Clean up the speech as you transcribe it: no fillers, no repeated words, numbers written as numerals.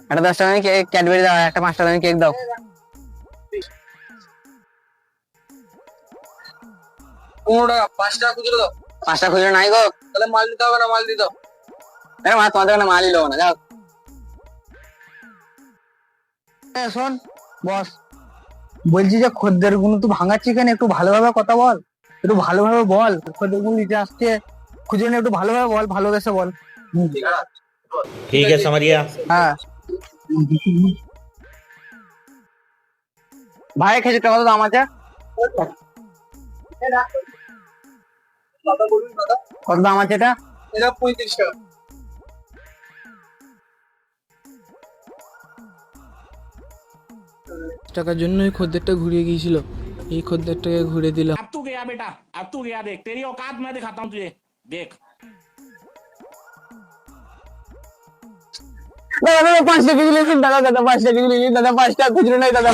একটা 10 টাকা cake Cadbury দাও, একটা 5 টাকা কেক দাও। 15 টাকা, 5 টাকা খুচরো দাও। 5 টাকা খুচরো নাই গো। তাহলে মাল দিতে হবে না, মাল দিয়ে দাও। আরে মা, তোমাদের দোকানে মালই লোবো না, যাও। শোন বস, বলছি যে খদ্দের গুলো তুই ভাঙাচ্ছি কেন? একটু ভালোভাবে কথা বল, একটু ভালোভাবে বল। খদ্দের গুলো নিতে আসছে, খুঁজে একটু ভালোভাবে বল, ভালোবেসে বল। ठीक है समझ गया। হ্যাঁ ভাই, খেজুরটা কত দাম আছে? দাদা বলুন দাদা। কত দাম আছে এটা? এটা 35 টাকা। টাকার জন্যই খদ্দেরটা ঘুরিয়ে গিয়েছিল, এই খদ্দেরটাকে ঘুরে দিলাম। अब तू गया बेटा, अब तू गया, देख तेरी औकात मैं दिखाता हूँ तुझे, देख। দাদা 5 টাকা দিলে দাদা, দাদা 5 টাকা দিলে দাদা, 5 টাকা খুচরো নাই দাদা।